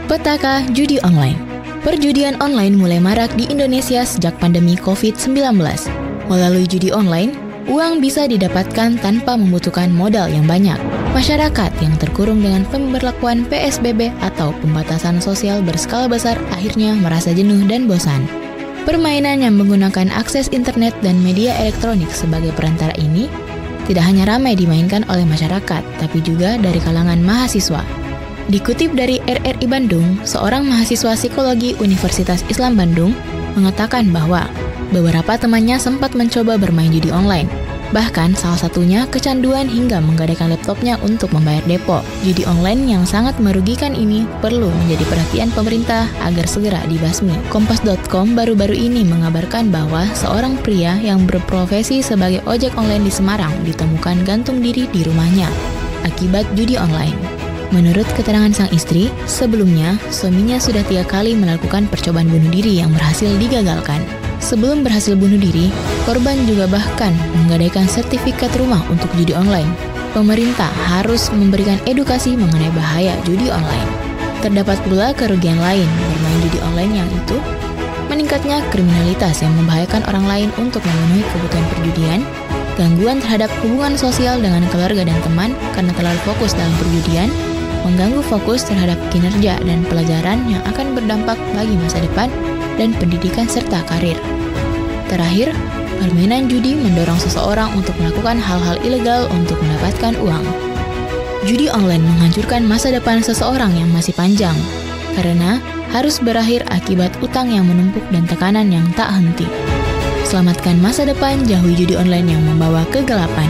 Petaka judi online. Perjudian online mulai marak di Indonesia sejak pandemi COVID-19. Melalui judi online, uang bisa didapatkan tanpa membutuhkan modal yang banyak. Masyarakat yang terkurung dengan pemberlakuan PSBB atau pembatasan sosial berskala besar akhirnya merasa jenuh dan bosan. Permainan yang menggunakan akses internet dan media elektronik sebagai perantara ini tidak hanya ramai dimainkan oleh masyarakat, tapi juga dari kalangan mahasiswa. Dikutip dari RRI Bandung, seorang mahasiswa psikologi Universitas Islam Bandung mengatakan bahwa beberapa temannya sempat mencoba bermain judi online. Bahkan salah satunya kecanduan hingga menggadaikan laptopnya untuk membayar depo. Judi online yang sangat merugikan ini perlu menjadi perhatian pemerintah agar segera dibasmi. Kompas.com baru-baru ini mengabarkan bahwa seorang pria yang berprofesi sebagai ojek online di Semarang ditemukan gantung diri di rumahnya akibat judi online. Menurut keterangan sang istri, sebelumnya suaminya sudah 3 kali melakukan percobaan bunuh diri yang berhasil digagalkan. Sebelum berhasil bunuh diri, korban juga bahkan menggadaikan sertifikat rumah untuk judi online. Pemerintah harus memberikan edukasi mengenai bahaya judi online. Terdapat pula kerugian lain bermain judi online yang itu meningkatnya kriminalitas yang membahayakan orang lain untuk memenuhi kebutuhan perjudian, gangguan terhadap hubungan sosial dengan keluarga dan teman karena terlalu fokus dalam perjudian, mengganggu fokus terhadap kinerja dan pelajaran yang akan berdampak bagi masa depan dan pendidikan serta karir. Terakhir, permainan judi mendorong seseorang untuk melakukan hal-hal ilegal untuk mendapatkan uang. Judi online menghancurkan masa depan seseorang yang masih panjang, karena harus berakhir akibat utang yang menumpuk dan tekanan yang tak henti. Selamatkan masa depan, jauhi judi online yang membawa kegelapan.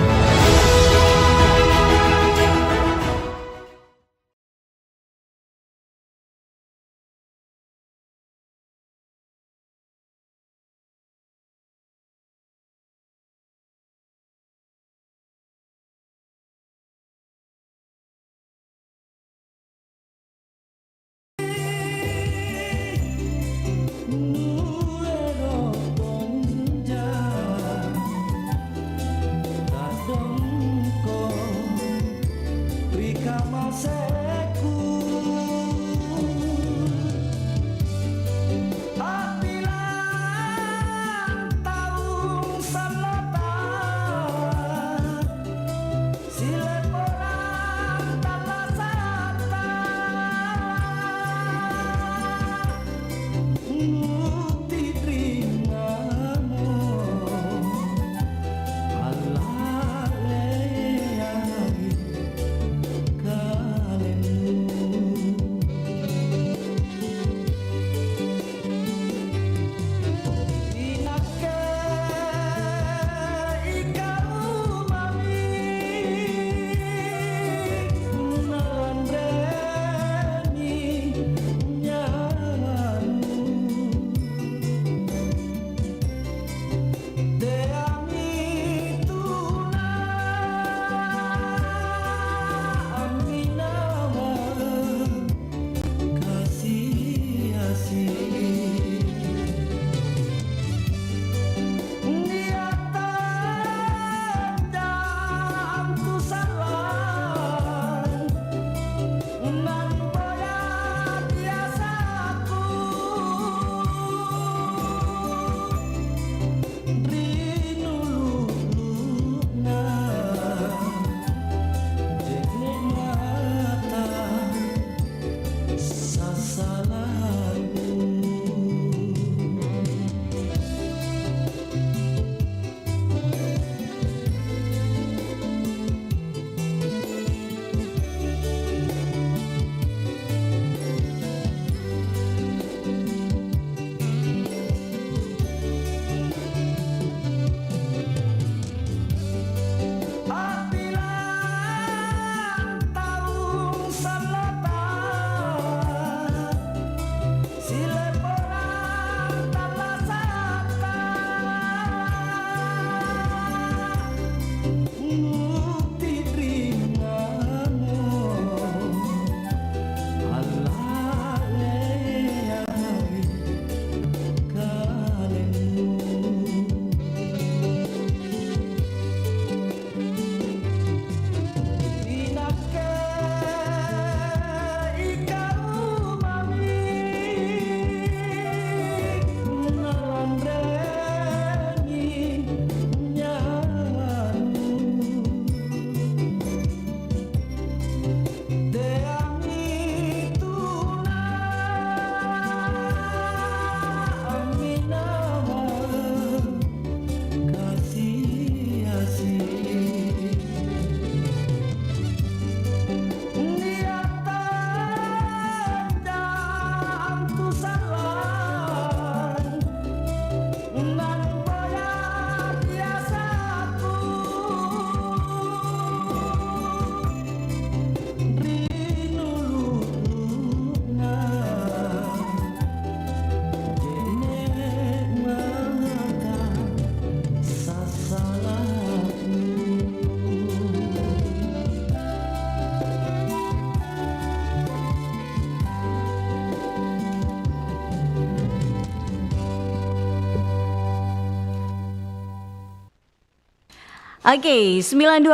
Oke, 92,5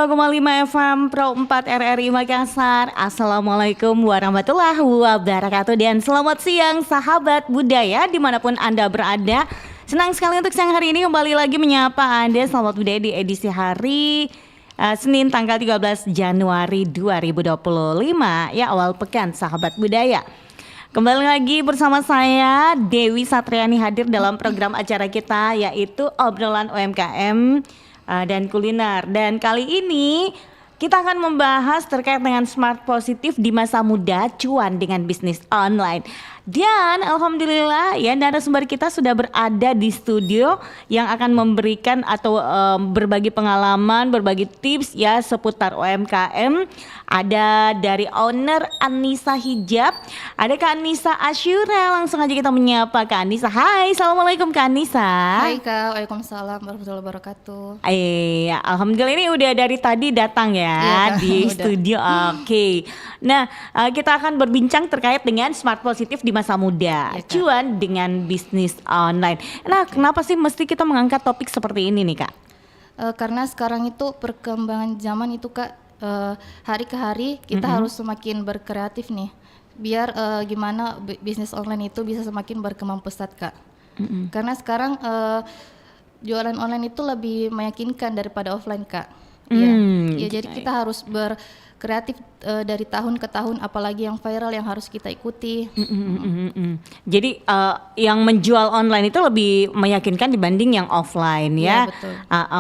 FM Pro 4 RRI Makassar. Assalamualaikum warahmatullahi wabarakatuh. Dan selamat siang sahabat budaya dimanapun Anda berada. Senang sekali untuk siang hari ini kembali lagi menyapa Anda. Selamat budaya di edisi hari Senin tanggal 13 Januari 2025. Ya, awal pekan sahabat budaya. Kembali lagi bersama saya Dewi Satriani hadir dalam program acara kita, yaitu obrolan UMKM dan kuliner. Dan kali ini kita akan membahas terkait dengan smart positif di masa muda, cuan dengan bisnis online. Dan alhamdulillah ya, narasumber kita sudah berada di studio yang akan memberikan atau berbagi pengalaman, berbagi tips ya seputar UMKM. Ada dari owner Anissa Hijab, ada Kak Anissa Asyura. Langsung aja kita menyapa Kak Anissa. Hai, assalamualaikum Kak Anissa. Hai Kak, waalaikumsalam warahmatullahi wabarakatuh. Alhamdulillah ini udah dari tadi datang ya di studio. Oke. Nah, kita akan berbincang terkait dengan smart positif di masa muda, cuan dengan bisnis online. Nah, kenapa sih mesti kita mengangkat topik seperti ini nih Kak? Karena sekarang itu perkembangan zaman itu Kak, hari ke hari kita harus semakin berkreatif nih, biar gimana bisnis online itu bisa semakin berkembang pesat Kak. Karena sekarang jualan online itu lebih meyakinkan daripada offline Kak. Ya, jadi kita harus berkreatif dari tahun ke tahun, apalagi yang viral yang harus kita ikuti. Jadi yang menjual online itu lebih meyakinkan dibanding yang offline ya. Betul.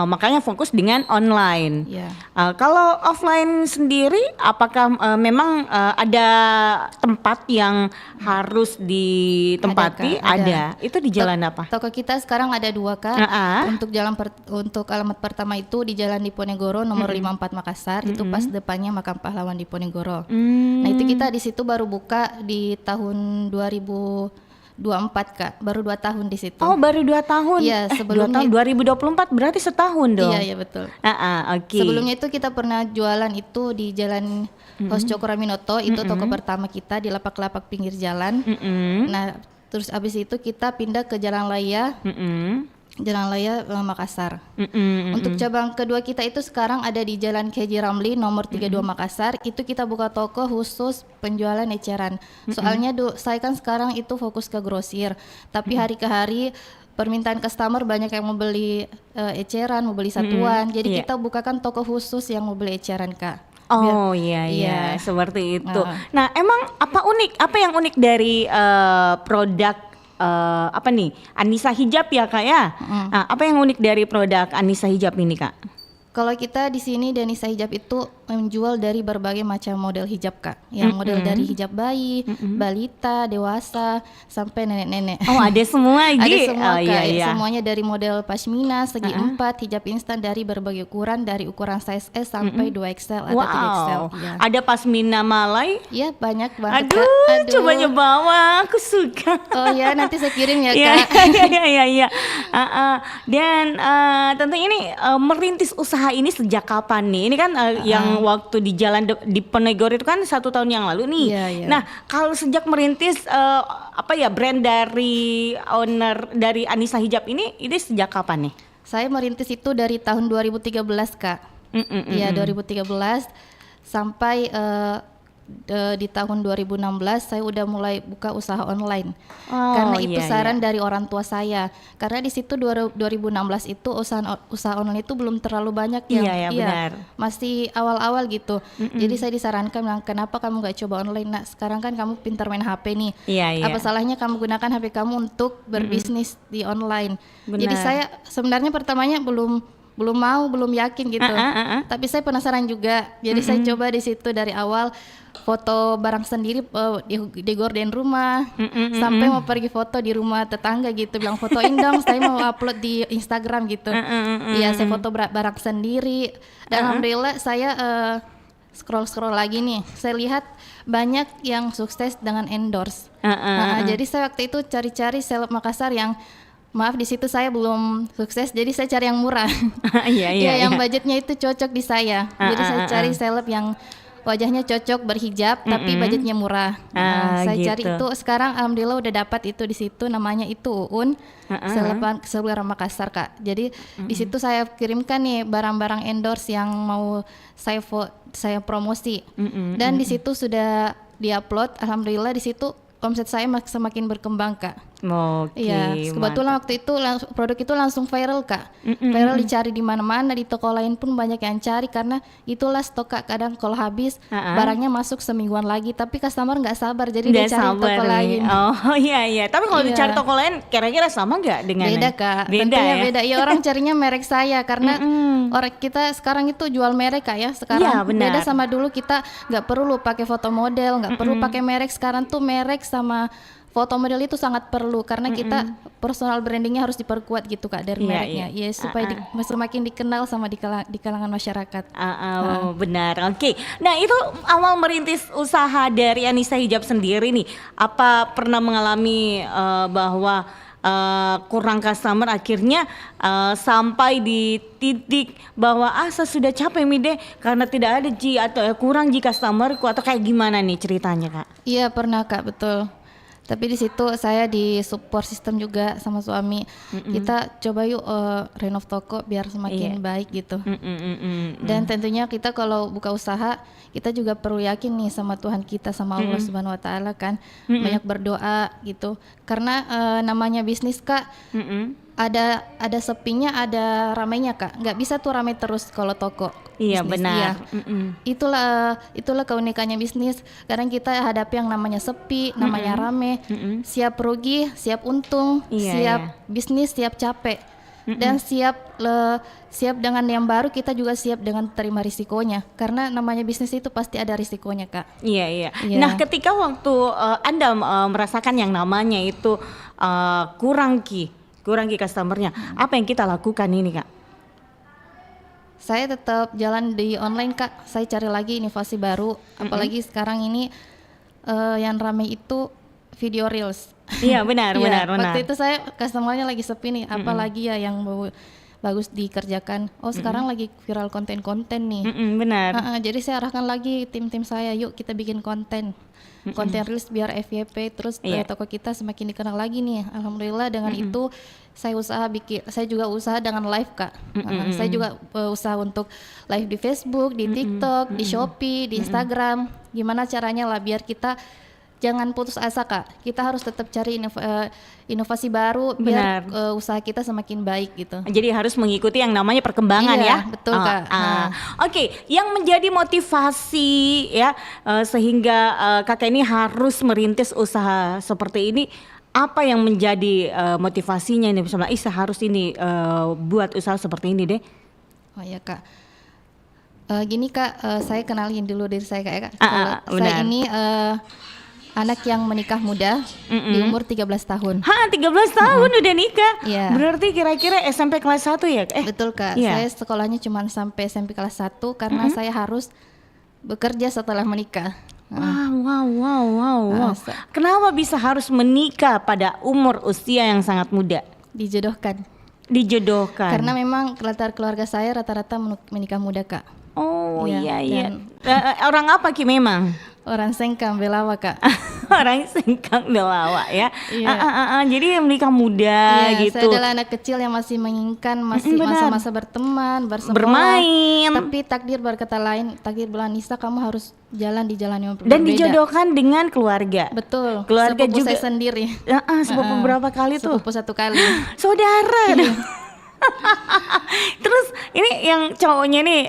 Makanya fokus dengan online. Kalau offline sendiri, apakah memang ada tempat yang harus ditempati? Ada. Itu di jalan apa? Toko kita sekarang ada 2 Kak. Untuk alamat pertama itu di Jalan Diponegoro nomor 54 Makassar. Itu pas depannya Makam Pahlawan Diponegoro. Nah, itu kita di situ baru buka di tahun 2024 Kak. Baru 2 tahun di situ. Oh, baru 2 tahun. Iya, sebelumnya 2024 berarti setahun dong. Iya, betul. Oke. Sebelumnya itu kita pernah jualan itu di Jalan Hos Cokroaminoto, itu toko pertama kita di lapak-lapak pinggir jalan. Nah, terus abis itu kita pindah ke Jalan Raya. Jalan Raya Makassar. Untuk cabang kedua kita itu sekarang ada di Jalan Keji Ramli nomor 32 Makassar. Itu kita buka toko khusus penjualan eceran. Soalnya saya kan sekarang itu fokus ke grosir, tapi hari ke hari permintaan customer banyak yang mau beli eceran, mau beli satuan. Jadi kita bukakan toko khusus yang mau beli eceran Kak. Iya, seperti itu. Nah, emang apa yang unik dari produk Anissa Hijab ya Kak ya? Nah, apa yang unik dari produk Anissa Hijab ini Kak? Kalau kita di sini di Anissa Hijab itu menjual dari berbagai macam model hijab Kak. Yang model dari hijab bayi, balita, dewasa, sampai nenek-nenek. Oh, ada semua Ada semua Kak. Iya. Semuanya dari model pashmina, segi 4, hijab instan dari berbagai ukuran, dari ukuran size S sampai 2XL atau 3XL. Ada pasmina Malay? Iya, banyak banget Kak. Aduh, coba nyoba, aku suka. Oh ya, nanti saya kirim ya Kak. Iya. Dan tentunya ini merintis usaha ini sejak kapan nih? Ini kan yang waktu di Jalan Diponegoro itu kan 1 tahun yang lalu nih. Nah, kalau sejak merintis brand dari owner dari Anissa Hijab ini sejak kapan nih? Saya merintis itu dari tahun 2013 Kak. 2013 sampai di tahun 2016 saya udah mulai buka usaha online. Karena itu saran dari orang tua saya. Karena di situ 2016 itu usaha online itu belum terlalu banyak yang benar. Masih awal-awal gitu. Jadi saya disarankan bilang, kenapa kamu nggak coba online? Nah, sekarang kan kamu pintar main HP nih. Apa salahnya kamu gunakan HP kamu untuk berbisnis di online? Jadi saya sebenarnya pertamanya belum yakin gitu. Tapi saya penasaran juga. Jadi saya coba di situ dari awal foto barang sendiri di gorden rumah, sampai mau pergi foto di rumah tetangga gitu, bilang fotoin dong, saya mau upload di Instagram gitu. Iya, saya foto barang sendiri. Dan alhamdulillah saya scroll lagi nih, saya lihat banyak yang sukses dengan endorse. Jadi saya waktu itu cari-cari seleb Makassar yang maaf di situ saya belum sukses, jadi saya cari yang murah. Yang budgetnya itu cocok di saya. Jadi saya cari seleb yang wajahnya cocok berhijab tapi budgetnya murah. Saya gitu. cari itu sekarang alhamdulillah udah dapat itu di situ, namanya itu Uun. Selera Makassar Kak. Jadi di situ saya kirimkan nih barang-barang endorse yang mau saya promosi. Dan di situ sudah diupload, alhamdulillah di situ omset saya semakin berkembang Kak. Iya, kebetulan waktu itu produk itu langsung viral Kak. Viral dicari di mana-mana, di toko lain pun banyak yang cari karena itulah stok Kak. Kadang kalau habis barangnya masuk semingguan lagi, tapi customer nggak sabar jadi dia cari toko lain. Oh iya. Tapi kalau dicari toko lain kira-kira sama nggak dengan beda Kak? Tentunya beda. Ya orang carinya merek saya karena orang kita sekarang itu jual merek Kak ya. Sekarang beda sama dulu, kita nggak perlu pakai foto model, nggak perlu pakai merek. Sekarang tuh merek sama foto model itu sangat perlu karena kita personal brandingnya harus diperkuat gitu Kak dari mereknya, ya supaya semakin dikenal sama di kalangan masyarakat. Benar, oke. Nah itu awal merintis usaha dari Anissa Hijab sendiri nih, apa pernah mengalami bahwa kurang customer akhirnya sampai di titik bahwa saya sudah capek deh karena tidak ada atau kurang customerku atau kayak gimana nih ceritanya Kak? Iya pernah Kak, betul. Tapi di situ saya di support sistem juga sama suami. Kita coba yuk renov toko biar semakin baik gitu. Dan tentunya kita kalau buka usaha kita juga perlu yakin nih sama Tuhan kita, sama Allah Subhanahu Wa Taala kan. Banyak berdoa gitu. Karena namanya bisnis Kak, ada sepinya, ada ramainya Kak. Nggak bisa tuh ramai terus kalau toko. Iya bisnis, benar. Itulah keunikannya bisnis. Kadang kita hadapi yang namanya sepi, namanya rame. Siap rugi, siap untung, siap bisnis, siap capek. Dan siap dengan yang baru, kita juga siap dengan terima risikonya. Karena namanya bisnis itu pasti ada risikonya Kak. Iya. Nah ketika waktu Anda merasakan yang namanya itu kurang customernya, apa yang kita lakukan ini Kak? Saya tetap jalan di online Kak. Saya cari lagi inovasi baru. Apalagi sekarang ini yang ramai itu video reels. Iya benar. Waktu itu saya customernya lagi sepi nih. Apalagi ya yang bagus dikerjakan. Sekarang lagi viral konten-konten nih. Benar. Jadi saya arahkan lagi tim-tim saya, yuk kita bikin konten reels biar FYP, terus toko kita semakin dikenal lagi nih. Alhamdulillah dengan itu saya juga usaha dengan live Kak. Saya juga usaha untuk live di Facebook, di TikTok, di Shopee, di Instagram. Gimana caranya lah biar kita jangan putus asa Kak. Kita harus tetap cari inovasi baru biar usaha kita semakin baik gitu. Jadi harus mengikuti yang namanya perkembangan ya. Betul Kak. Oke, yang menjadi motivasi ya sehingga kakak ini harus merintis usaha seperti ini, apa yang menjadi motivasinya ini? Misalnya, saya harus ini buat usaha seperti ini deh. Oh iya Kak. Gini Kak, saya kenalin dulu diri saya Kak. Saya ini anak yang menikah muda di umur 13 tahun. 13 tahun udah nikah? Iya. Berarti kira-kira SMP kelas 1 ya? Betul Kak, saya sekolahnya cuma sampai SMP kelas 1 karena saya harus bekerja setelah menikah. Wow. Kenapa bisa harus menikah pada umur usia yang sangat muda? Dijodohkan. Karena memang latar keluarga saya rata-rata menikah muda Kak. Iya. Orang apa Ki memang? Orang Sengkang Belawa Kak. Orang Sengkang Belawa ya. Jadi menikah muda gitu. Saya adalah anak kecil yang masih menginginkan masa-masa berteman, bermain. Tapi takdir berkata lain. Takdir bilang, Nisa kamu harus jalan di jalan yang berbeda. Dan dijodohkan dengan keluarga. Betul. Keluarga sepupu juga. Saya sendiri. Sepupu berapa kali tuh? Sepupu 1 kali. Saudara. Terus ini yang cowoknya nih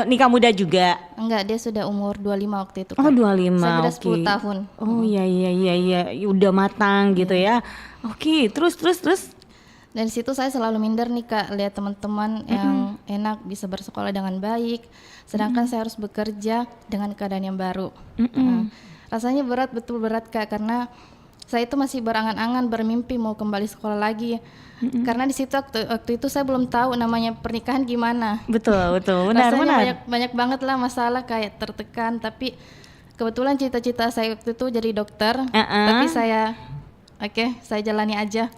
nikah muda juga? Enggak, dia sudah umur 25 waktu itu Kak. 25. Saya beda 10 tahun. Iya. Udah matang gitu ya. Oke, terus. Dan situ saya selalu minder nih Kak, lihat teman-teman yang enak bisa bersekolah dengan baik, sedangkan saya harus bekerja dengan keadaan yang baru. Rasanya betul berat Kak, karena saya itu masih berangan-angan bermimpi mau kembali sekolah lagi. Karena di situ waktu itu saya belum tahu namanya pernikahan gimana. Betul, benar. Banyak banget lah masalah, kayak tertekan. Tapi kebetulan cita-cita saya waktu itu jadi dokter. Tapi saya jalani aja.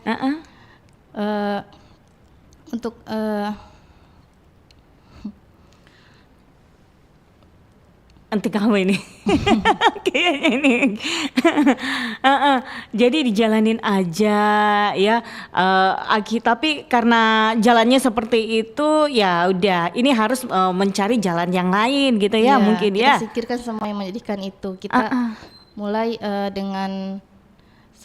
anti kamu ini. Kayaknya ini. Jadi dijalanin aja ya. Tapi karena jalannya seperti itu ya udah. Ini harus mencari jalan yang lain gitu ya, mungkin ya. Kita pikirkan semua yang menjadikan itu. Kita mulai dengan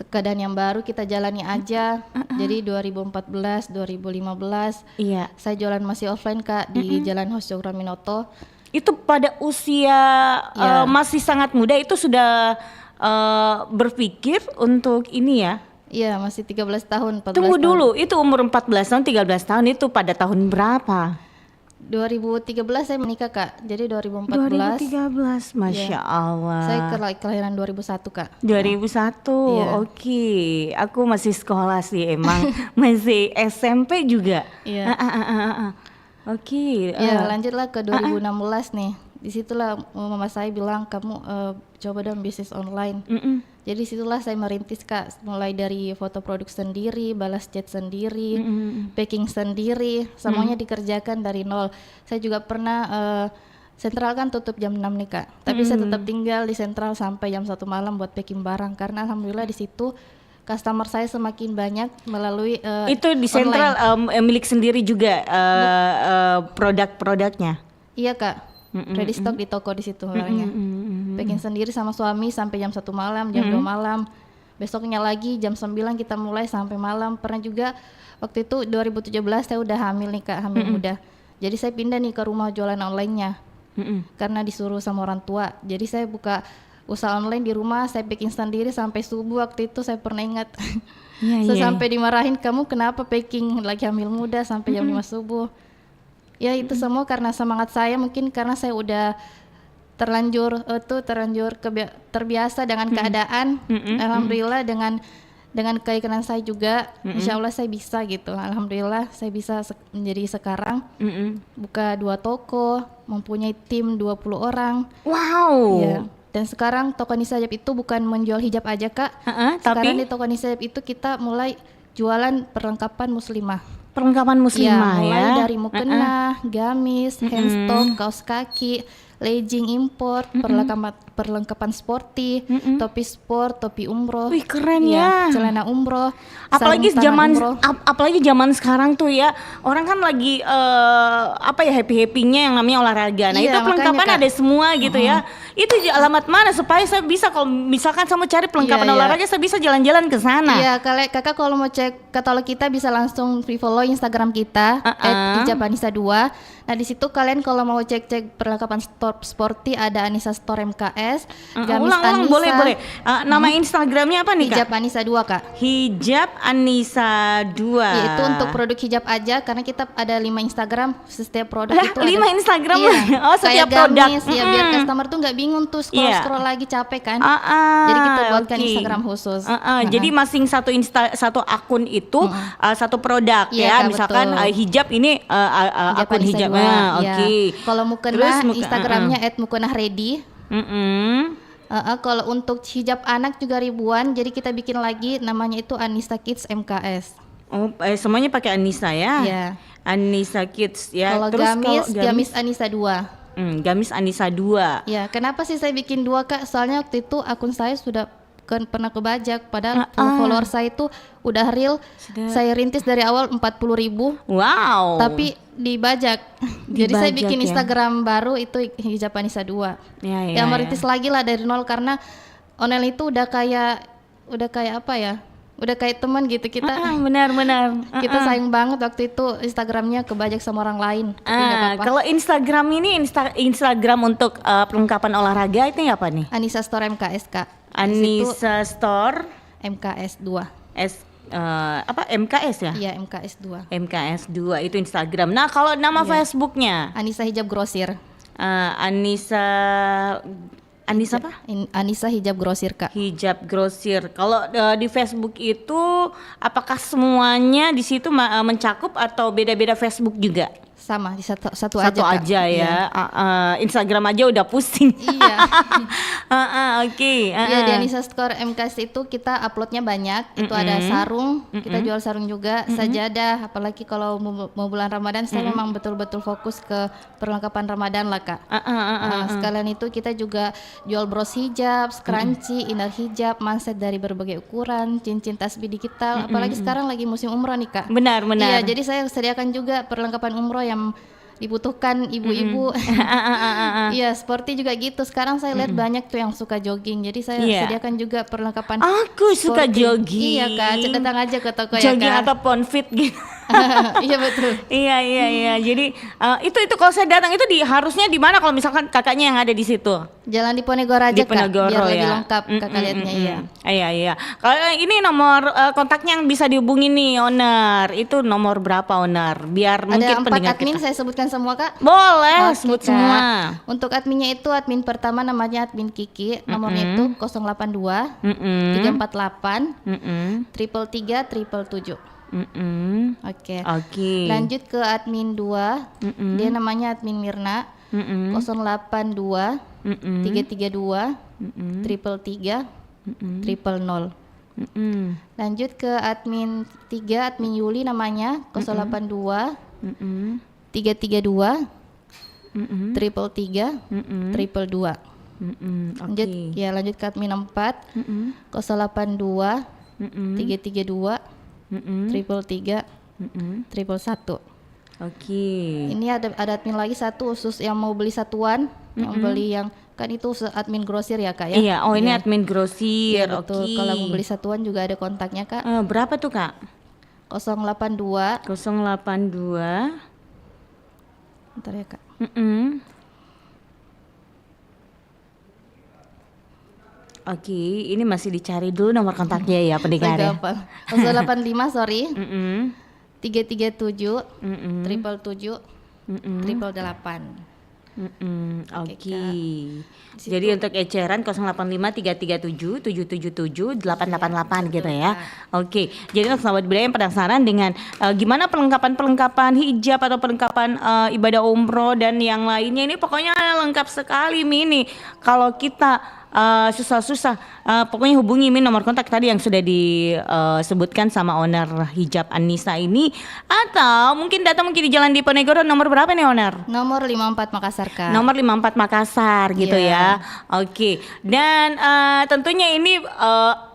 keadaan yang baru kita jalani aja. Jadi 2014, 2015 saya jualan masih offline Kak di Jalan Hos Cokroaminoto. Itu pada usia masih sangat muda itu sudah berpikir untuk ini ya? Iya, masih 13 tahun, 14 Tunggu tahun. dulu, itu umur 14 tahun, 13 tahun itu pada tahun berapa? 2013 saya menikah Kak, jadi 2014. 2013, Masya Allah. Saya kelahiran 2001 Kak. 2001, oke. Aku masih sekolah sih emang, masih SMP juga. Iya. Oke. Ya lanjutlah ke 2016 nih. Disitulah mama saya bilang kamu coba dong bisnis online. Jadi situlah saya merintis Kak, mulai dari foto produk sendiri, balas chat sendiri, packing sendiri, semuanya dikerjakan dari nol. Saya juga pernah sentral kan tutup jam 6 nih Kak, tapi saya tetap tinggal di sentral sampai jam 1 malam buat packing barang karena alhamdulillah di situ customer saya semakin banyak melalui itu di sentral milik sendiri juga produk-produknya. Iya Kak, ready stock di toko di situ barangnya. Packing sendiri sama suami sampai jam 1 malam, jam 2 malam. Besoknya lagi jam 9 kita mulai sampai malam. Pernah juga waktu itu 2017 saya udah hamil nih Kak, hamil muda. Jadi saya pindah nih ke rumah jualan online-nya. Karena disuruh sama orang tua. Jadi saya buka usaha online di rumah, saya packing sendiri sampai subuh. Waktu itu saya pernah ingat sampai dimarahin, kamu kenapa packing lagi hamil muda sampai jam 5 subuh. Ya itu semua karena semangat saya, mungkin karena saya udah terlanjur terbiasa dengan keadaan. Alhamdulillah dengan keinginan saya juga, insya Allah saya bisa gitu. Alhamdulillah saya bisa menjadi sekarang buka 2 toko, mempunyai tim 20 orang. Wow. Ya. Dan sekarang toko Anissa Hijab itu bukan menjual hijab aja Kak. Sekarang di toko Anissa Hijab itu kita mulai jualan perlengkapan muslimah. Perlengkapan muslimah mulai dari mukena, gamis, handstock, kaos kaki, legging import, perlengkapan sporty, topi sport, topi umroh. Wih keren ya. Celana umroh. Apalagi zaman sekarang tuh ya, orang kan lagi happy-happynya yang namanya olahraga. Nah, itu perlengkapan ada semua gitu ya. Itu alamat mana supaya saya bisa, kalau misalkan saya mau cari perlengkapan olahraga, saya bisa jalan-jalan ke sana. Iya, kakak kalau mau cek katalog kita bisa langsung follow Instagram kita @hijabanisa2. Nah, di situ kalian kalau mau cek perlengkapan sporty ada Anissa Store MKS. Ulang, boleh. Nama Instagramnya apa nih Kak? Hijab Anissa 2 Kak. Hijab Anissa 2. Ya, itu untuk produk hijab aja karena kita ada 5 Instagram, setiap produk itu 5 Instagram. Iya, setiap produk. Ya biar customer tuh nggak bingung tuh scroll lagi capek kan. Jadi kita buatkan Instagram khusus. Jadi masing satu akun itu satu produk ya. Kak, misalkan hijab ini akun hijab. Kalau mukena Instagramnya @mukenahready. Kalau untuk hijab anak juga ribuan, jadi kita bikin lagi namanya itu Anissa Kids MKS. Semuanya pakai Anissa ya? Iya. Anissa Kids ya. Kalau gamis Anissa 2. Gamis Anissa 2. Ya, kenapa sih saya bikin 2 Kak? Soalnya waktu itu akun saya sudah pernah kebajak, padahal follower saya itu udah real. Saya rintis dari awal 40.000. Wow. Tapi dibajak. Jadi saya bikin Instagram baru itu Hijab Anissa 2. Ya merintis lagi lah dari nol karena online itu udah kayak apa ya? Udah kayak teman gitu kita. Benar. Kita sayang banget waktu itu Instagramnya kebajak sama orang lain. Kalau Instagram ini Instagram untuk perlengkapan olahraga itu apa nih? Anissa Store MKS Kak. Anissa Store MKS 2. MKS ya? Iya, MKS 2. MKS 2 itu Instagram. Nah, kalau nama Facebooknya? Anissa Hijab Grosir. Anissa apa? Anissa Hijab Grosir Kak. Hijab Grosir. Kalau di Facebook itu apakah semuanya di situ mencakup atau beda-beda Facebook juga? sama di satu satu aja, aja ya. Instagram aja udah pusing. Iya. Oke. Iya, di Anissa Store MKS itu kita uploadnya banyak. Itu ada sarung, kita jual sarung juga, sajadah. Apalagi kalau mau bulan Ramadan, saya memang betul-betul fokus ke perlengkapan Ramadan lah Kak. Sekalian itu kita juga jual bros hijab, scrunchie, inner hijab, manset dari berbagai ukuran, cincin tasbih digital. Apalagi sekarang lagi musim umroh nih Kak. Benar. Iya, jadi saya sediakan juga perlengkapan umroh yang dibutuhkan ibu-ibu. Iya, sporty juga gitu. Sekarang saya lihat banyak tuh yang suka jogging. Jadi saya sediakan juga perlengkapan. Aku sporty. suka jogging. Iya Kak, datang aja ke toko jogging ya Kak. Atau ponfit gitu. Iya betul. Iya. Jadi itu kalau saya datang itu harusnya di mana kalau misalkan kakaknya yang ada di situ? Jalan di Ponegoro aja Kak, biar lebih lengkap kakak lihatnya. Iya. Kalau ini nomor kontaknya yang bisa dihubungi nih owner. Itu nomor berapa owner? Biar ada mungkin 4 pendengar admin kita. saya sebutkan semua Kak. Boleh, sebut Kak. semua. Untuk adminnya itu admin pertama namanya admin Kiki, nomornya itu 082 348 333 Oke. Lanjut ke admin 2, dia namanya admin Mirna, 082 332 333 000. Lanjut ke admin 3, admin Yuli namanya 082 332 333 000. Lanjut ke admin 4 082 332 333 111. Ini ada admin lagi satu khusus yang mau beli satuan, yang beli yang kan itu admin grosir ya Kak ya. Iya, ini admin grosir. Iya, betul. Kalau mau beli satuan juga ada kontaknya Kak. Berapa tuh Kak? 082 Bentar ya Kak. Ini masih dicari dulu nomor kontaknya ya pendengar ya. 085 sorry. 337 777 888. Jadi untuk eceran 085 337 777 888 gitu ya. Jadi untuk sahabat budaya yang penasaran dengan gimana perlengkapan hijab atau perlengkapan ibadah umroh dan yang lainnya, ini pokoknya lengkap sekali Mini. Kalau kita susah-susah pokoknya hubungi nomor kontak tadi yang sudah disebutkan sama owner hijab Anissa ini, atau mungkin datang di Jalan Diponegoro. Nomor berapa nih owner? Nomor 54 Makassar Kak. Nomor 54 Makassar gitu ya. Dan tentunya ini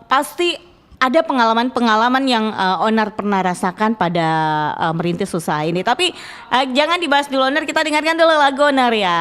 pasti ada pengalaman yang owner pernah rasakan pada merintis usaha ini. Tapi jangan dibahas dulu owner, kita dengarkan dulu lagu owner ya.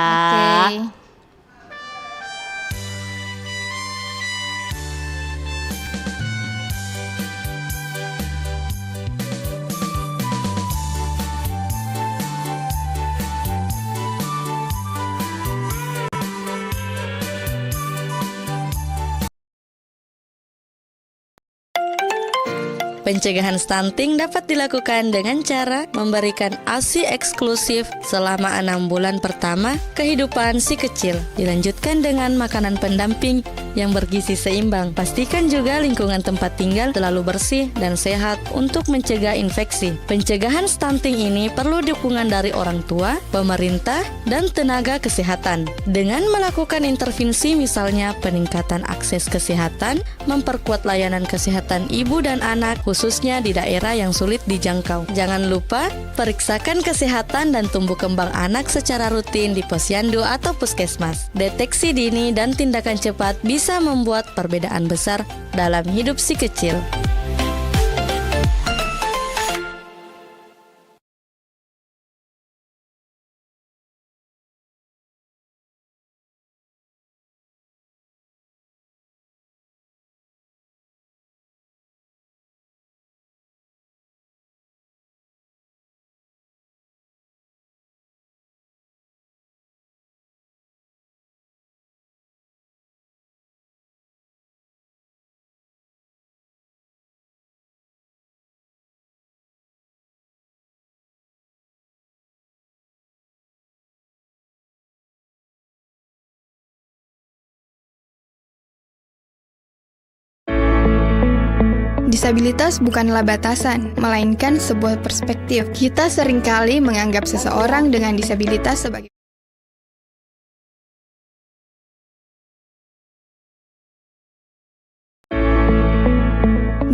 Pencegahan stunting dapat dilakukan dengan cara memberikan ASI eksklusif selama 6 bulan pertama kehidupan si kecil. Dilanjutkan dengan makanan pendamping yang bergizi seimbang. Pastikan juga lingkungan tempat tinggal selalu bersih dan sehat untuk mencegah infeksi. Pencegahan stunting ini perlu dukungan dari orang tua, pemerintah, dan tenaga kesehatan. Dengan melakukan intervensi misalnya peningkatan akses kesehatan, memperkuat layanan kesehatan ibu dan anak khususnya di daerah yang sulit dijangkau. Jangan lupa periksakan kesehatan dan tumbuh kembang anak secara rutin di posyandu atau puskesmas. Deteksi dini dan tindakan cepat bisa membuat perbedaan besar dalam hidup si kecil. Disabilitas bukanlah batasan, melainkan sebuah perspektif. Kita seringkali menganggap seseorang dengan disabilitas sebagai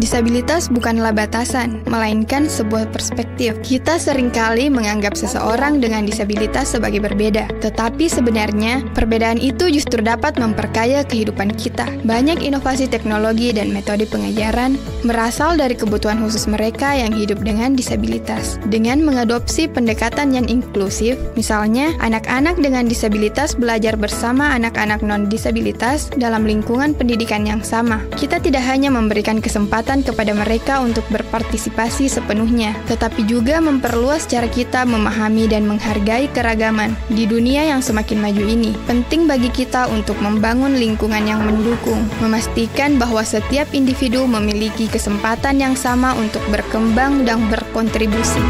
Disabilitas bukanlah batasan, melainkan sebuah perspektif. Kita seringkali menganggap seseorang dengan disabilitas sebagai berbeda, tetapi sebenarnya perbedaan itu justru dapat memperkaya kehidupan kita. Banyak inovasi teknologi dan metode pengajaran berasal dari kebutuhan khusus mereka yang hidup dengan disabilitas. Dengan mengadopsi pendekatan yang inklusif, misalnya anak-anak dengan disabilitas belajar bersama anak-anak non-disabilitas dalam lingkungan pendidikan yang sama. Kita tidak hanya memberikan kesempatan kepada mereka untuk berpartisipasi sepenuhnya, tetapi juga memperluas cara kita memahami dan menghargai keragaman. Di dunia yang semakin maju ini, penting bagi kita untuk membangun lingkungan yang mendukung, memastikan bahwa setiap individu memiliki kesempatan yang sama untuk berkembang dan berkontribusi.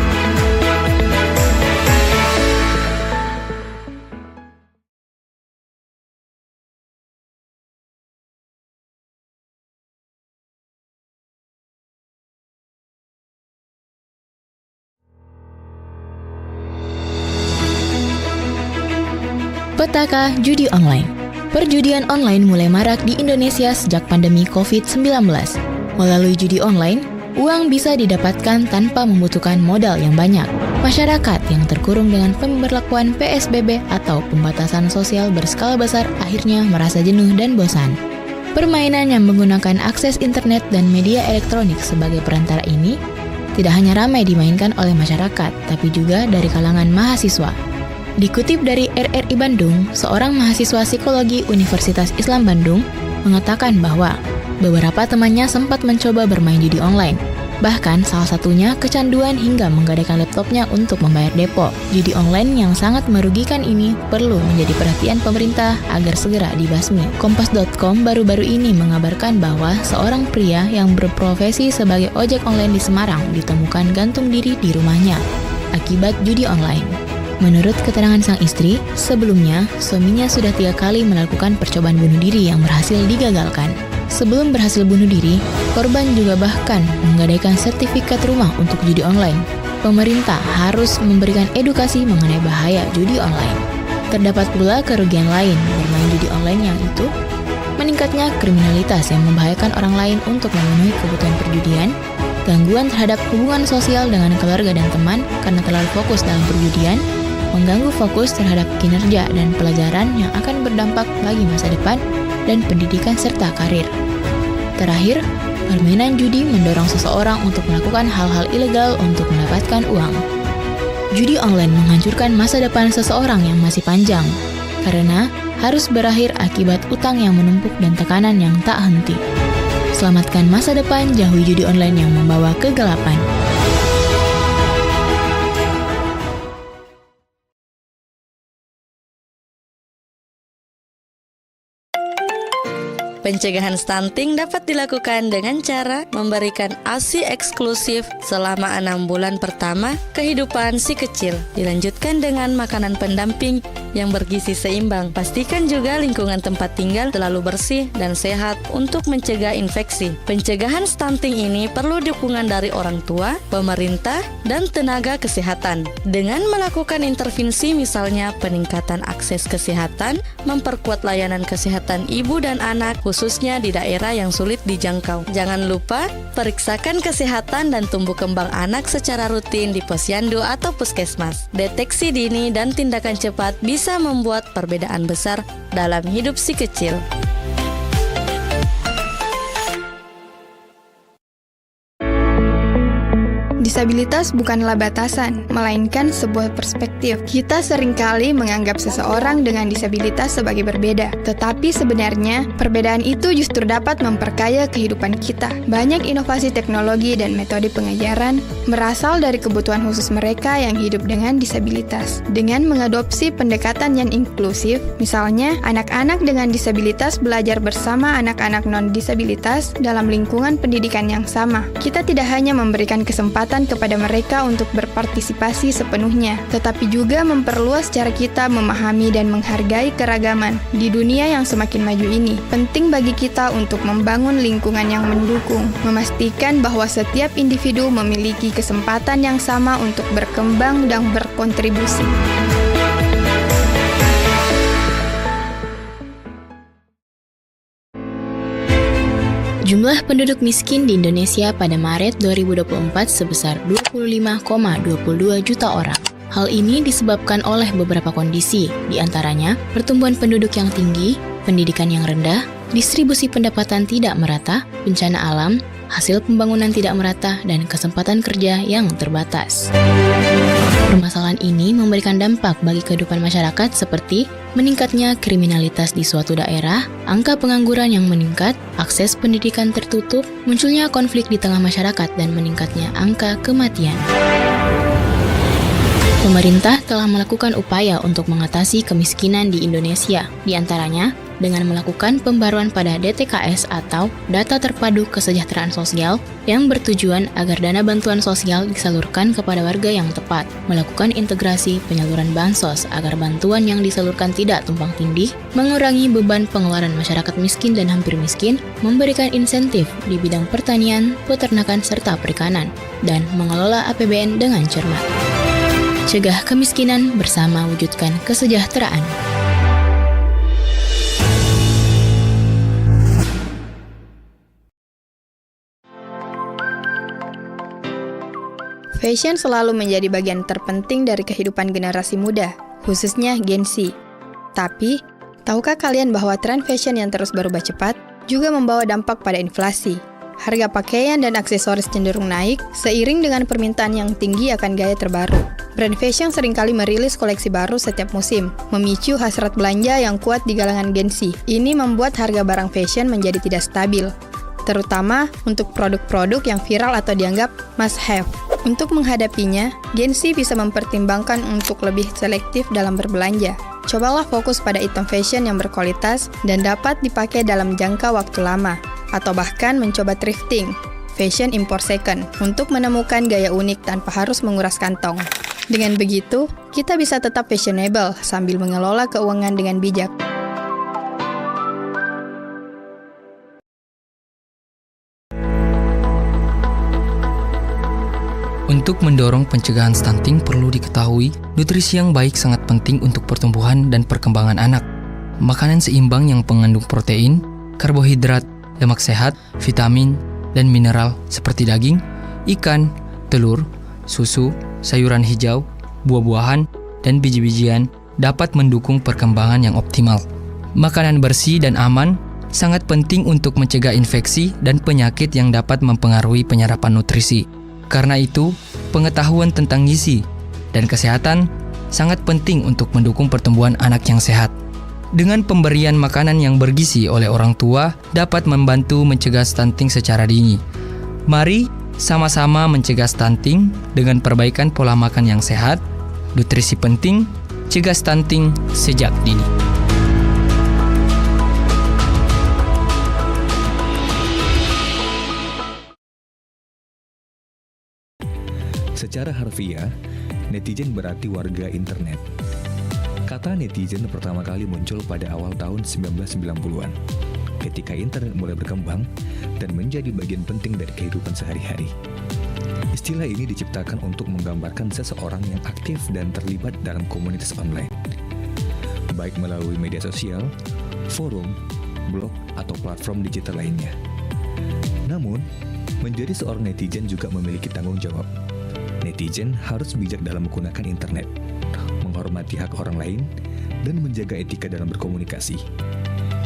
Petaka judi online. Perjudian online mulai marak di Indonesia sejak pandemi COVID-19. Melalui judi online, uang bisa didapatkan tanpa membutuhkan modal yang banyak. Masyarakat yang terkurung dengan pemberlakuan PSBB atau pembatasan sosial berskala besar akhirnya merasa jenuh dan bosan. Permainan yang menggunakan akses internet dan media elektronik sebagai perantara ini tidak hanya ramai dimainkan oleh masyarakat, tapi juga dari kalangan mahasiswa. Dikutip dari RRI Bandung, seorang mahasiswa psikologi Universitas Islam Bandung mengatakan bahwa beberapa temannya sempat mencoba bermain judi online. Bahkan salah satunya kecanduan hingga menggadaikan laptopnya untuk membayar depo. Judi online yang sangat merugikan ini perlu menjadi perhatian pemerintah agar segera dibasmi. Kompas.com baru-baru ini mengabarkan bahwa seorang pria yang berprofesi sebagai ojek online di Semarang ditemukan gantung diri di rumahnya akibat judi online. Menurut keterangan sang istri, sebelumnya suaminya sudah 3 kali melakukan percobaan bunuh diri yang berhasil digagalkan. Sebelum berhasil bunuh diri, korban juga bahkan menggadaikan sertifikat rumah untuk judi online. Pemerintah harus memberikan edukasi mengenai bahaya judi online. Terdapat pula kerugian lain bermain judi online yang itu meningkatnya kriminalitas yang membahayakan orang lain untuk memenuhi kebutuhan perjudian, gangguan terhadap hubungan sosial dengan keluarga dan teman karena terlalu fokus dalam perjudian, mengganggu fokus terhadap kinerja dan pelajaran yang akan berdampak bagi masa depan dan pendidikan serta karir. Terakhir, permainan judi mendorong seseorang untuk melakukan hal-hal ilegal untuk mendapatkan uang. Judi online menghancurkan masa depan seseorang yang masih panjang, karena harus berakhir akibat utang yang menumpuk dan tekanan yang tak henti. Selamatkan masa depan, jauhi judi online yang membawa kegelapan. Pencegahan stunting dapat dilakukan dengan cara memberikan ASI eksklusif selama 6 bulan pertama kehidupan si kecil. Dilanjutkan dengan makanan pendamping yang bergizi seimbang. Pastikan juga lingkungan tempat tinggal selalu bersih dan sehat untuk mencegah infeksi. Pencegahan stunting ini perlu dukungan dari orang tua, pemerintah, dan tenaga kesehatan. Dengan melakukan intervensi misalnya peningkatan akses kesehatan, memperkuat layanan kesehatan ibu dan anak, khususnya di daerah yang sulit dijangkau. Jangan lupa, periksakan kesehatan dan tumbuh kembang anak secara rutin di posyandu atau puskesmas. Deteksi dini dan tindakan cepat bisa membuat perbedaan besar dalam hidup si kecil. Disabilitas bukanlah batasan, melainkan sebuah perspektif. Kita seringkali menganggap seseorang dengan disabilitas sebagai berbeda, tetapi sebenarnya perbedaan itu justru dapat memperkaya kehidupan kita. Banyak inovasi teknologi dan metode pengajaran berasal dari kebutuhan khusus mereka yang hidup dengan disabilitas. Dengan mengadopsi pendekatan yang inklusif, misalnya anak-anak dengan disabilitas belajar bersama anak-anak non-disabilitas dalam lingkungan pendidikan yang sama. Kita tidak hanya memberikan kesempatan kesempatan kepada mereka untuk berpartisipasi sepenuhnya, tetapi juga memperluas cara kita memahami dan menghargai keragaman. Di dunia yang semakin maju ini, penting bagi kita untuk membangun lingkungan yang mendukung, memastikan bahwa setiap individu memiliki kesempatan yang sama untuk berkembang dan berkontribusi. Jumlah penduduk miskin di Indonesia pada Maret 2024 sebesar 25,22 juta orang. Hal ini disebabkan oleh beberapa kondisi, di antaranya pertumbuhan penduduk yang tinggi, pendidikan yang rendah, distribusi pendapatan tidak merata, bencana alam, hasil pembangunan tidak merata, dan kesempatan kerja yang terbatas. Permasalahan ini memberikan dampak bagi kehidupan masyarakat seperti meningkatnya kriminalitas di suatu daerah, angka pengangguran yang meningkat, akses pendidikan tertutup, munculnya konflik di tengah masyarakat, dan meningkatnya angka kematian. Pemerintah telah melakukan upaya untuk mengatasi kemiskinan di Indonesia, di antaranya dengan melakukan pembaruan pada DTKS atau Data Terpadu Kesejahteraan Sosial yang bertujuan agar dana bantuan sosial disalurkan kepada warga yang tepat, melakukan integrasi penyaluran bansos agar bantuan yang disalurkan tidak tumpang tindih, mengurangi beban pengeluaran masyarakat miskin dan hampir miskin, memberikan insentif di bidang pertanian, peternakan, serta perikanan, dan mengelola APBN dengan cermat. Cegah kemiskinan bersama wujudkan kesejahteraan. Fashion selalu menjadi bagian terpenting dari kehidupan generasi muda, khususnya Gen Z. Tapi, tahukah kalian bahwa tren fashion yang terus berubah cepat juga membawa dampak pada inflasi? Harga pakaian dan aksesoris cenderung naik seiring dengan permintaan yang tinggi akan gaya terbaru. Brand fashion seringkali merilis koleksi baru setiap musim, memicu hasrat belanja yang kuat di kalangan Gen Z. Ini membuat harga barang fashion menjadi tidak stabil, terutama untuk produk-produk yang viral atau dianggap must have. Untuk menghadapinya, Gen Z bisa mempertimbangkan untuk lebih selektif dalam berbelanja. Cobalah fokus pada item fashion yang berkualitas dan dapat dipakai dalam jangka waktu lama, atau bahkan mencoba thrifting, fashion import second, untuk menemukan gaya unik tanpa harus menguras kantong. Dengan begitu, kita bisa tetap fashionable sambil mengelola keuangan dengan bijak. Untuk mendorong pencegahan stunting perlu diketahui, nutrisi yang baik sangat penting untuk pertumbuhan dan perkembangan anak. Makanan seimbang yang mengandung protein, karbohidrat, lemak sehat, vitamin, dan mineral seperti daging, ikan, telur, susu, sayuran hijau, buah-buahan, dan biji-bijian dapat mendukung perkembangan yang optimal. Makanan bersih dan aman sangat penting untuk mencegah infeksi dan penyakit yang dapat mempengaruhi penyerapan nutrisi. Karena itu, pengetahuan tentang gizi dan kesehatan sangat penting untuk mendukung pertumbuhan anak yang sehat. Dengan pemberian makanan yang bergizi oleh orang tua dapat membantu mencegah stunting secara dini. Mari sama-sama mencegah stunting dengan perbaikan pola makan yang sehat. Nutrisi penting, cegah stunting sejak dini. Secara harfiah, netizen berarti warga internet. Kata netizen pertama kali muncul pada awal tahun 1990-an, ketika internet mulai berkembang dan menjadi bagian penting dari kehidupan sehari-hari. Istilah ini diciptakan untuk menggambarkan seseorang yang aktif dan terlibat dalam komunitas online, baik melalui media sosial, forum, blog, atau platform digital lainnya. Namun, menjadi seorang netizen juga memiliki tanggung jawab. Netizen harus bijak dalam menggunakan internet, menghormati hak orang lain, dan menjaga etika dalam berkomunikasi.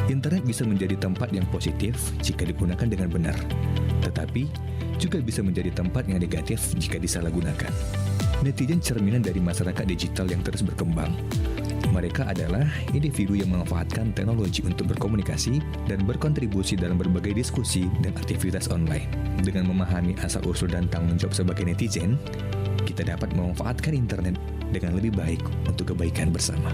Internet bisa menjadi tempat yang positif jika digunakan dengan benar, tetapi juga bisa menjadi tempat yang negatif jika disalahgunakan. Netizen cerminan dari masyarakat digital yang terus berkembang. Mereka adalah individu yang memanfaatkan teknologi untuk berkomunikasi dan berkontribusi dalam berbagai diskusi dan aktivitas online. Dengan memahami asal-usul dan tanggung jawab sebagai netizen, kita dapat memanfaatkan internet dengan lebih baik untuk kebaikan bersama.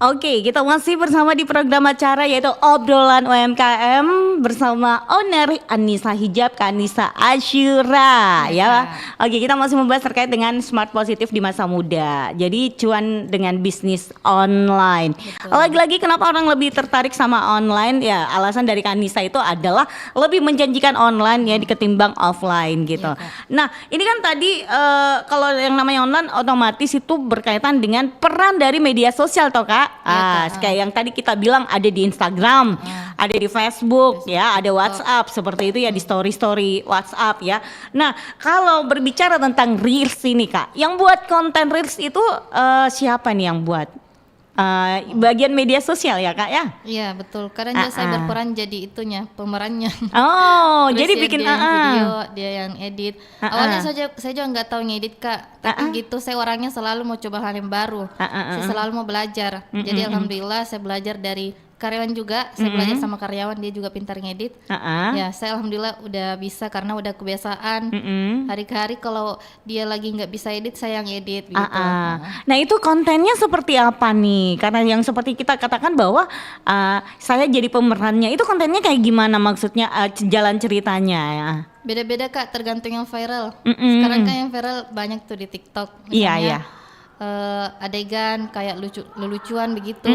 Oke, kita masih bersama di program acara yaitu Obrolan UMKM bersama owner Anissa Hijab, Kak Anissa Asyura ya. Oke, kita masih membahas terkait dengan smart positif di masa muda. Jadi cuan dengan bisnis online. Betul. Lagi-lagi kenapa orang lebih tertarik sama online? Ya, alasan dari Kak Anissa itu adalah lebih menjanjikan online ya ketimbang offline gitu. Ya, nah, ini kan tadi kalau yang namanya online otomatis itu berkaitan dengan peran dari media sosial toh Kak. Kayak yang tadi kita bilang ada di Instagram, ada di Facebook ya, ada WhatsApp seperti itu ya, di story WhatsApp ya. Nah, kalau berbicara tentang Reels ini Kak, yang buat konten Reels itu siapa nih yang buat? Bagian media sosial ya Kak ya? Iya betul, karena saya berperan jadi itunya, pemerannya. Oh, jadi bikin dia yang video, dia yang edit. Awalnya saya juga nggak tahu ngedit Kak, tapi gitu saya orangnya selalu mau coba hal yang baru. Saya selalu mau belajar. Jadi alhamdulillah saya belajar dari karyawan juga, saya belajar sama karyawan, dia juga pintar ngedit. Ya saya alhamdulillah udah bisa karena udah kebiasaan. Hari-hari kalau dia lagi nggak bisa edit, saya yang edit gitu. Nah itu kontennya seperti apa nih? Karena yang seperti kita katakan bahwa saya jadi pemerannya, itu kontennya kayak gimana maksudnya, jalan ceritanya ya? Beda-beda Kak, tergantung yang viral. Sekarang kan yang viral banyak tuh di TikTok. Misalnya adegan kayak lucuan begitu.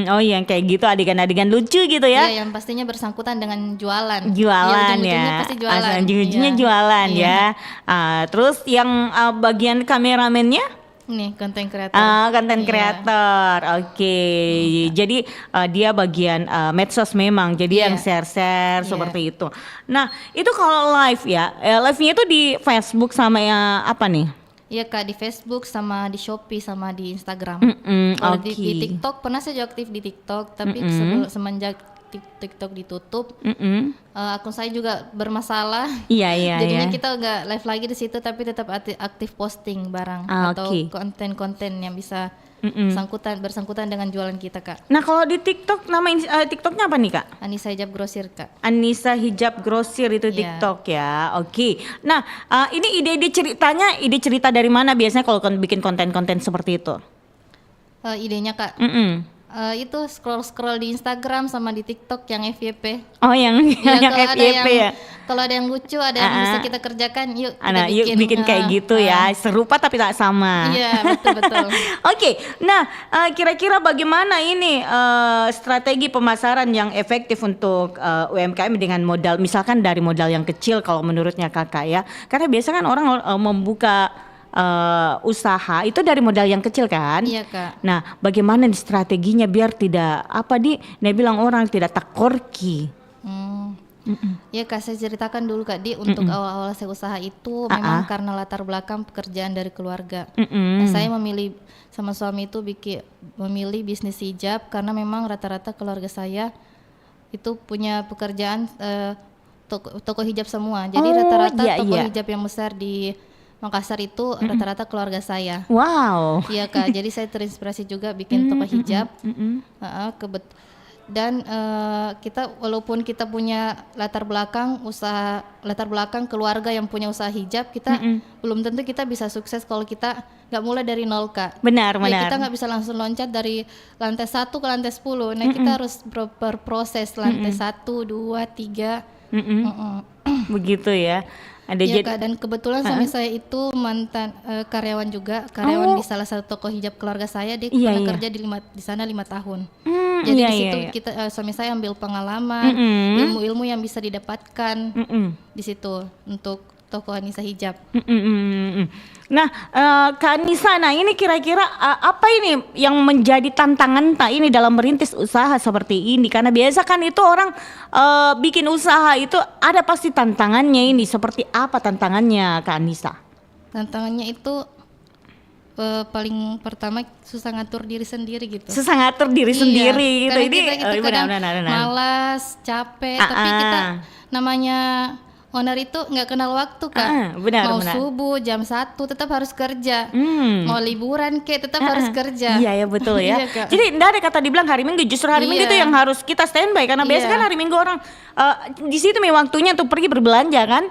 Oh yang kayak gitu, adegan-adegan lucu gitu ya? Iya, yang pastinya bersangkutan dengan jualan. Jualan ya, pasti jualan. Ujung-ujungnya jualan ya. Terus yang bagian kameramennya? Nih, konten kreator. Konten kreator, oke. Jadi dia bagian medsos memang, jadi yang share-share seperti itu. Nah, itu kalau live ya, live-nya itu di Facebook sama apa nih? Iya Kak, di Facebook sama di Shopee sama di Instagram. Kalau di TikTok pernah saya juga aktif di TikTok, tapi semenjak TikTok ditutup, akun saya juga bermasalah. Jadinya kita nggak live lagi di situ, tapi tetap aktif posting barang atau konten-konten yang bisa bersangkutan dengan jualan kita Kak. Nah kalau di TikTok, nama TikToknya apa nih Kak? Anissa Hijab Grosir Kak. Anissa Hijab Grosir itu TikTok ya. Oke. Nah ini ide cerita dari mana biasanya kalau bikin konten-konten seperti itu? Idenya Kak. Itu scroll di Instagram sama di TikTok yang FYP. Oh yang FYP ya. Kalau ada yang lucu, ada yang bisa kita kerjakan, yuk kita bikin kayak gitu ya, serupa tapi tak sama. Iya betul. Oke, nah kira-kira bagaimana ini strategi pemasaran yang efektif untuk UMKM dengan modal, misalkan dari modal yang kecil kalau menurutnya Kakak ya, karena biasa kan orang membuka usaha itu dari modal yang kecil kan? Iya Kak. Nah, bagaimana strateginya biar tidak bilang orang tidak takorki? Ya Kak, saya ceritakan dulu Kak untuk awal-awal saya usaha itu memang karena latar belakang pekerjaan dari keluarga. Nah, saya memilih sama suami itu memilih bisnis hijab karena memang rata-rata keluarga saya itu punya pekerjaan toko hijab semua. Jadi rata-rata toko hijab yang besar di Makassar itu rata-rata keluarga saya. Wow. Iya Kak, jadi saya terinspirasi juga bikin toko hijab. Dan kita walaupun kita punya latar belakang keluarga yang punya usaah hijab, kita belum tentu kita bisa sukses kalau kita nggak mulai dari nol Kak. Benar. Kita nggak bisa langsung loncat dari lantai 1 ke lantai 10. Nah kita harus berproses lantai 1, 2, 3. Begitu ya. Iya Kak, dan kebetulan suami saya itu mantan karyawan juga, di salah satu toko hijab keluarga saya. Dia pernah kerja di sana 5 tahun. Jadi di situ kita suami saya ambil pengalaman, ilmu-ilmu yang bisa didapatkan di situ untuk toko Anissa Hijab. Nah, Kak Anissa, nah ini kira-kira apa ini yang menjadi tantangan ini dalam merintis usaha seperti ini? Karena biasa kan itu orang bikin usaha itu ada pasti tantangannya ini. Seperti apa tantangannya Kak Anissa? Tantangannya itu paling pertama susah ngatur diri sendiri gitu. Susah ngatur diri sendiri gitu. Ini kita kadang malas, capek, tapi kita namanya owner itu nggak kenal waktu Kak. Mau subuh jam 1 tetap harus kerja. Mau liburan tetap harus kerja. Iya betul ya. Jadi enggak ada kata dibilang hari Minggu, justru hari Minggu itu yang harus kita standby karena biasa kan hari Minggu orang di situ waktunya untuk pergi berbelanja kan.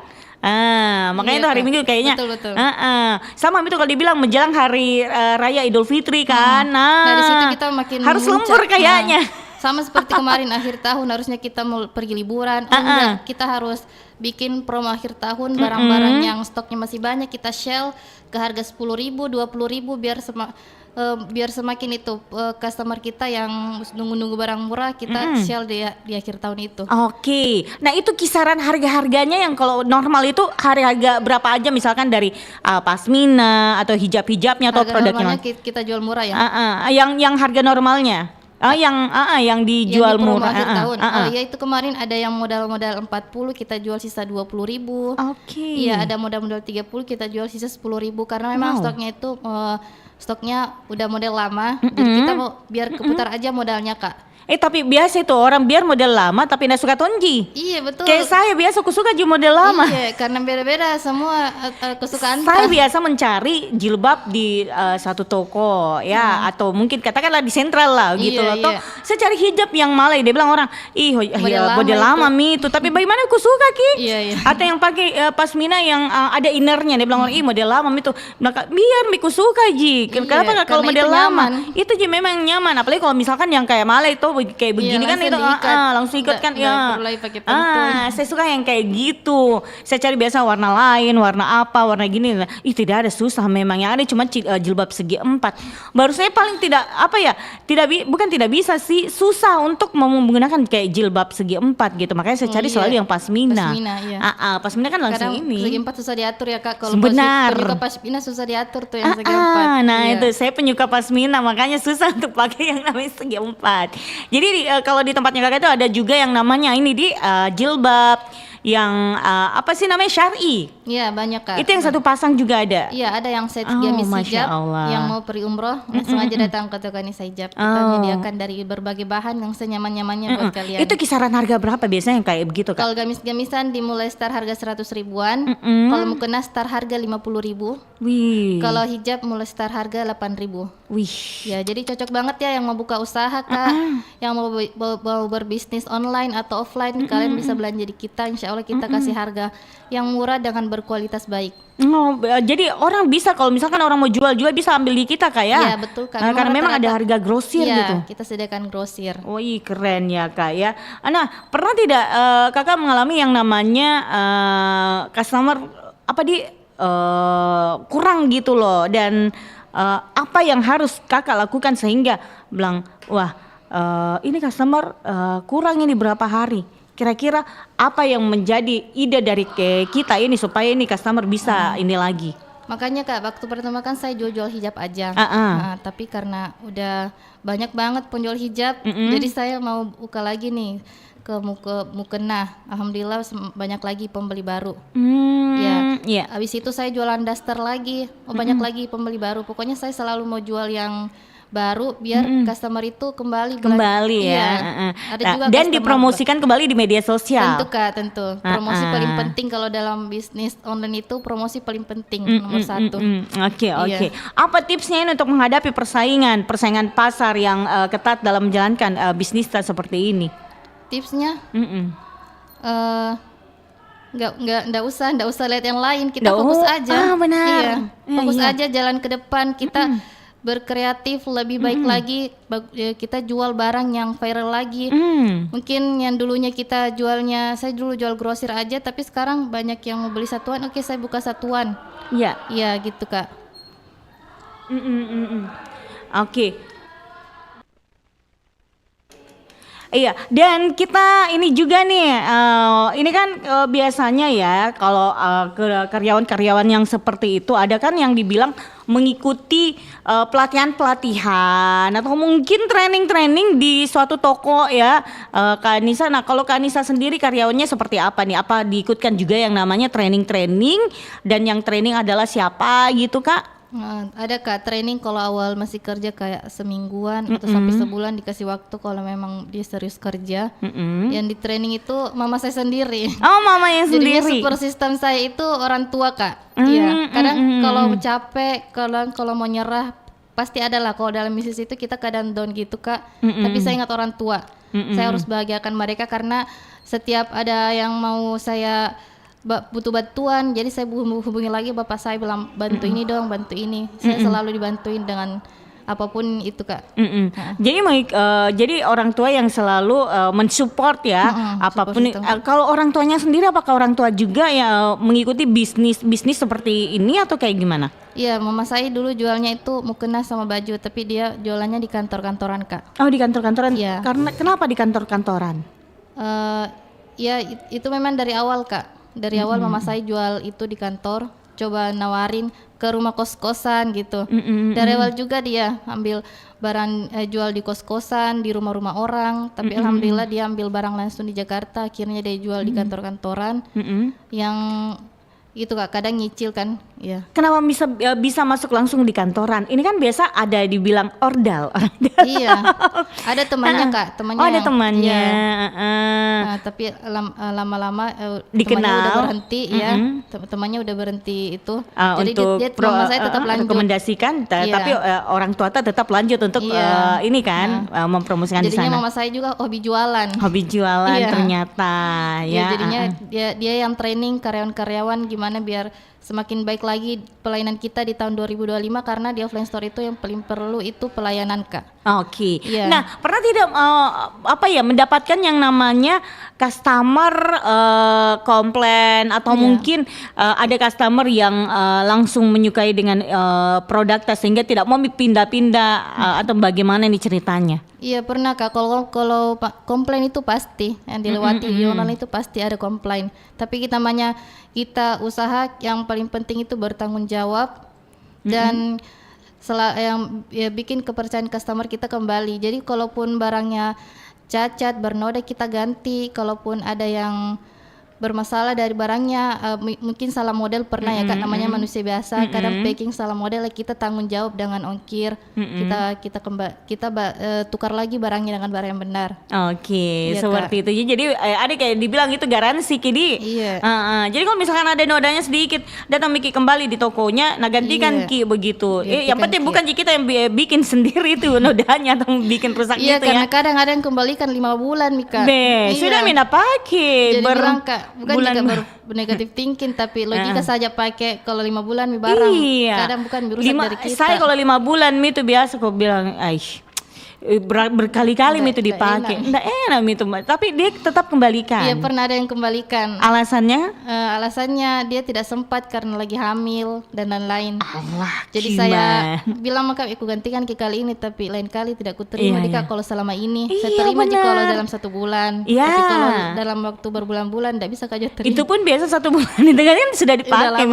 Makanya itu hari Minggu kayaknya. Betul. Sama itu kalau dibilang menjelang hari raya Idul Fitri kan. Nah, di situ kita makin harus lembur kayaknya. Sama seperti kemarin akhir tahun harusnya kita mau pergi liburan. Enggak, kita harus bikin promo akhir tahun barang-barang yang stoknya masih banyak kita sell ke harga 10.000, 20.000 biar semakin itu customer kita yang nunggu-nunggu barang murah kita sell di akhir tahun itu. Oke. Nah, itu kisaran harga-harganya yang kalau normal itu harga berapa aja, misalkan dari pasmina atau hijab-hijabnya atau harga produknya? normalnya kita jual murah ya. Yang harga normalnya. Yang dijual murah. Akhir tahun. Ya itu kemarin ada yang modal 40 kita jual sisa 20.000. Oke. Iya, ada modal 30 kita jual sisa 10.000 karena memang stoknya itu stoknya udah model lama. Jadi kita mau biar keputar aja modalnya, Kak. Tapi biasa itu orang biar model lama tapi nggak suka tonji. Iya betul. Kayak saya biasa aku suka juga model lama. Iya, karena beda-beda semua kesukaan. Saya biasa mencari jilbab di satu toko ya, atau mungkin katakanlah di sentral lah gitu loh. Toh saya cari hijab yang Malay, dia bilang orang, model lama mi itu. Tapi bagaimana aku suka Ki? Iya. Atau yang pakai pasmina yang ada innernya, dia bilang orang, model lama mi itu. Biar miku suka Ji. Kenapa nggak kalau model lama? Itu Ji memang nyaman. Apalagi kalau misalkan yang kayak Malay itu kayak begini kan itu langsung ikut kan ya. Saya suka yang kayak gitu. Saya cari biasa warna lain, warna apa, warna gini. Tidak ada, susah memang. Yang ada cuma jilbab segi 4. Baru saya paling bukan tidak bisa sih, susah untuk menggunakan kayak jilbab segi 4 gitu. Makanya saya cari selalu yang pasmina. Pasmina kan langsung kadang ini. Segi 4 susah diatur ya Kak. Kalau penyuka pasmina susah diatur tuh yang segi 4. Itu saya penyuka pasmina, makanya susah untuk pakai yang namanya segi 4. Jadi kalau di tempatnya Kakak itu ada juga yang namanya ini jilbab yang apa sih namanya, syar'i. Iya, banyak Kak. Itu yang satu pasang juga ada. Iya, ada yang set gamis hijab yang mau pergi umroh sengaja datang ke toko Nisa Hijab. Kita menyediakan dari berbagai bahan yang senyaman-nyamannya buat kalian. Itu kisaran harga berapa biasanya yang kayak begitu Kak? Kalau gamis-gamisan dimulai start harga 100 ribuan. Kalau mukena start harga 50.000. Wih. Kalau hijab mulai start harga 8.000. Wih. Ya, jadi cocok banget ya yang mau buka usaha Kak, yang mau berbisnis online atau offline, kalian bisa belanja di kita. Insya Allah kita kasih harga yang murah dengan berkualitas baik. Jadi orang bisa, kalau misalkan orang mau jual-jual bisa ambil di kita Kak ya? Iya betul Kak. Karena memang ada harga grosir gitu. Kita sediakan grosir. Keren ya Kak ya. Nah, pernah tidak Kakak mengalami yang namanya customer kurang gitu loh, dan apa yang harus Kakak lakukan sehingga bilang, wah ini customer kurang ini berapa hari? Kira-kira apa yang menjadi ide dari kita ini supaya ini customer bisa ini lagi? Makanya Kak, waktu pertama kan saya jual hijab aja. Tapi karena udah banyak banget penjual hijab, jadi saya mau buka lagi nih ke mukena. Alhamdulillah banyak lagi pembeli baru. Habis itu saya jualan daster lagi. Banyak lagi pembeli baru. Pokoknya saya selalu mau jual yang baru biar customer itu kembali ya. Ada juga dan dipromosikan kembali di media sosial. Tentu Kak, tentu. Promosi paling penting kalau dalam bisnis online itu, promosi paling penting nomor satu. Oke. Apa tipsnya ini untuk menghadapi persaingan pasar yang ketat dalam menjalankan bisnis seperti ini? Tipsnya? Nggak usah lihat yang lain, kita fokus aja. Benar. Fokus aja, jalan ke depan. Kita berkreatif lebih baik lagi, kita jual barang yang viral lagi. Mungkin yang dulunya saya dulu jual grosir aja, tapi sekarang banyak yang mau beli satuan. Oke, saya buka satuan. Iya gitu Kak. Oke. Iya, dan kita ini juga nih, ini kan biasanya ya kalau karyawan-karyawan yang seperti itu ada kan yang dibilang mengikuti pelatihan atau mungkin training di suatu toko ya, Kak Nisa. Nah, kalau Kak Nisa sendiri karyawannya seperti apa nih? Apa diikutkan juga yang namanya training dan yang training adalah siapa gitu Kak? Ada Kak, training kalau awal masih kerja kayak semingguan atau sampai sebulan dikasih waktu kalau memang dia serius kerja. Yang di training itu mama saya sendiri. Mama yang sendiri. Jadinya super sistem saya itu orang tua Kak. Iya. Kadang kalau capek, kalau mau nyerah pasti ada lah. Kalau dalam bisnis itu kita kadang down gitu Kak. Tapi saya ingat orang tua. Saya harus bahagiakan mereka karena setiap ada yang mau saya butuh bantuan, jadi saya hubungi lagi bapak saya, bilang bantu ini dong, bantu ini. Saya selalu dibantuin dengan apapun itu Kak. Jadi orang tua yang selalu mensupport ya, apapun. Kalau orang tuanya sendiri, apakah orang tua juga ya mengikuti bisnis seperti ini atau kayak gimana? Iya, mama saya dulu jualnya itu mukena sama baju, tapi dia jualannya di kantor-kantoran Kak. Oh, di kantor-kantoran. Iya. Karena kenapa di kantor-kantoran? Ya itu memang dari awal Kak. Dari awal mama saya jual itu di kantor, coba nawarin ke rumah kos-kosan gitu. Dari awal juga dia ambil barang, jual di kos-kosan, di rumah-rumah orang. Tapi alhamdulillah dia ambil barang langsung di Jakarta. Akhirnya dia jual di kantor-kantoran yang itu Kak, kadang nyicil kan. Ya. Kenapa bisa masuk langsung di kantoran? Ini kan biasa ada dibilang ordal. Iya, ada temannya Kak, temannya. Oh, ada temannya. Nah, tapi lama-lama dikenal, temannya udah berhenti ya. Temannya udah berhenti itu. Jadi untuk dia mama saya tetap lanjut. Rekomendasikan, tapi orang tua tetap lanjut untuk ini kan mempromosikan di sana. Jadinya mama saya juga hobi jualan. Hobi jualan ternyata ya. Jadinya dia yang training karyawan-karyawan gimana biar semakin baik lagi pelayanan kita di tahun 2025, karena di offline store itu yang paling perlu itu pelayanan Kak. Oke. Nah, pernah tidak mendapatkan yang namanya customer komplain atau mungkin ada customer yang langsung menyukai dengan produk sehingga tidak mau pindah-pindah atau bagaimana nih ceritanya? Iya pernah Kak, kalau komplain itu pasti yang dilewati di online itu pasti ada komplain. Tapi kita usaha yang paling penting itu bertanggung jawab dan yang bikin kepercayaan customer kita kembali. Jadi kalaupun barangnya cacat, bernoda, kita ganti. Kalaupun ada yang bermasalah dari barangnya, mungkin salah model pernah ya Kak, namanya manusia biasa. Kadang packing salah model, kita tanggung jawab dengan ongkir. Kita tukar lagi barangnya dengan barang yang benar. Oke, seperti Kak. Itu. Jadi ada kayak dibilang itu garansi Ki. Iya. Jadi kalau misalkan ada nodanya sedikit, datang Ki kembali di tokonya, nah gantikan Ki begitu. Yang penting bukan kita yang bikin sendiri itu nodanya atau bikin rusak gitu ya. Iya, karena kadang ada yang kembalikan 5 bulan Mika. Sudah minta pakai. Jadi bilang Kak, bukan juga negatif thinking, tapi logika saja pakai. Kalau 5 bulan mi barang, kadang bukan berusaha dari kita. Saya kalau 5 bulan mi itu biasa kok bilang, berkali-kali itu dipakai, nggak enak itu, tapi dia tetap kembalikan. Iya, pernah ada yang kembalikan. Alasannya? Alasannya dia tidak sempat karena lagi hamil dan lain-lain. Jadi gimana? Saya bilang maka aku gantikan ke kali ini, tapi lain kali tidak ku terima Kak kalau selama ini. Saya terima jika kalau dalam 1 bulan. Tapi kalau dalam waktu berbulan-bulan tidak bisa Kak terima. Itu pun biasa 1 bulan itu kan sudah dipakai.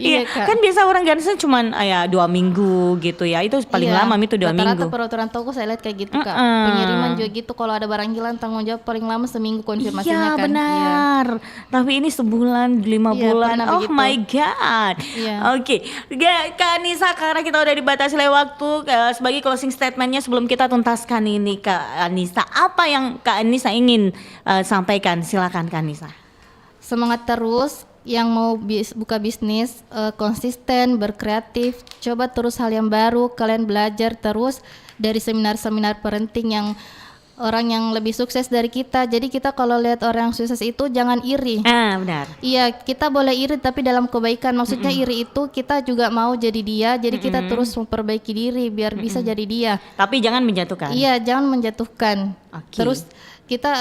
Iya kan biasa orang gantinya cuma 2 minggu gitu ya. Itu paling lama itu 2 minggu. Peraturan toko saya lihat kayak gitu Kak. Pengiriman juga gitu, kalau ada barang hilang tanggung jawab paling lama seminggu konfirmasinya kan. Benar. Tapi ini sebulan, 5 bulan. Oh begitu. My God. Oke. Kak Anissa, karena kita udah dibatasi oleh waktu, sebagai closing statementnya sebelum kita tuntaskan ini Kak Anissa, apa yang Kak Anissa ingin sampaikan? Silakan Kak Anissa. Semangat terus. Yang mau buka bisnis, konsisten, berkreatif, coba terus hal yang baru, kalian belajar terus dari seminar-seminar parenting yang orang yang lebih sukses dari kita. Jadi kita kalau lihat orang yang sukses itu jangan iri. Benar. Iya, kita boleh iri tapi dalam kebaikan. Maksudnya iri itu kita juga mau jadi dia, jadi kita terus memperbaiki diri biar bisa jadi dia. Tapi jangan menjatuhkan. Iya, jangan menjatuhkan. Terus kita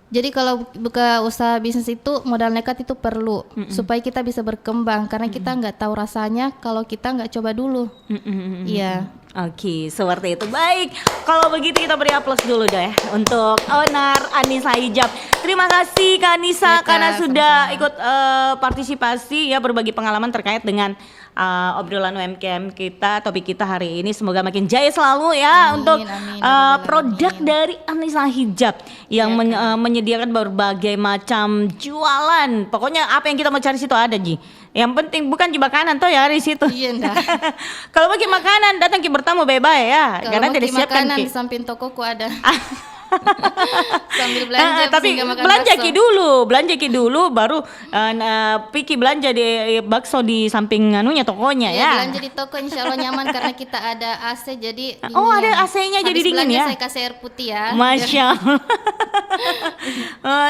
jadi kalau buka usaha bisnis itu modal nekat itu perlu supaya kita bisa berkembang, karena kita nggak tahu rasanya kalau kita nggak coba dulu. Iya. Oke, seperti itu. Baik, kalau begitu kita beri aplaus dulu deh untuk owner Anissa Hijab. Terima kasih Kak Anissa karena sudah ikut partisipasi ya, berbagi pengalaman terkait dengan obrolan UMKM kita, topik kita hari ini. Semoga makin jaya selalu ya untuk produk dari Anissa Hijab yang menyediakan berbagai macam jualan. Pokoknya apa yang kita mau cari situ ada Ji. Yang penting bukan di makanan toh ya di situ. Iya enggak. Kalau bagi makanan datang ke bertamu bebas ya. Kalau karena tidak siapkan makanan di samping tokoku ada. Sambil belanja tapi makan belanja bakso. ki dulu baru Piki belanja di bakso di samping tokonya ya. Belanja di toko insya Allah nyaman karena kita ada AC jadi dingin. Oh ada AC-nya jadi dingin ya. Saya kasih air putih ya. Masya Allah.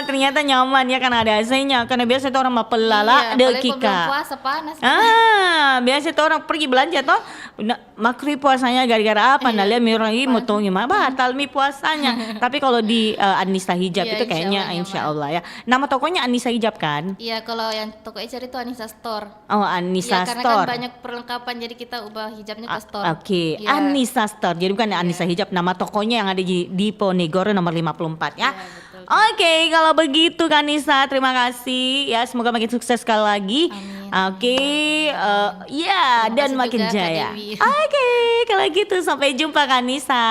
Ternyata nyaman ya karena ada AC-nya. Karena biasa tuh orang mapelala belum puasa panas. Biasa tuh orang pergi belanja toh makri puasanya gara-gara apa? Nah lihat mirangi motong gimana batal mi puasanya. Tapi kalau di Anissa Hijab itu kayaknya insya Allah ya. Nama tokonya Anissa Hijab kan? Iya kalau yang toko Ecer itu Anissa Store. Oh Anissa Store. Karena kan banyak perlengkapan jadi kita ubah hijabnya ke store. Oke. Anissa Store. Jadi bukan Anissa Hijab, nama tokonya yang ada di Ponegoro nomor 54 ya. Oke, kalau begitu Kanisa, terima kasih ya. Semoga makin sukses sekali lagi. Oke, dan makin jaya. Oke, kalau gitu sampai jumpa Kanisa.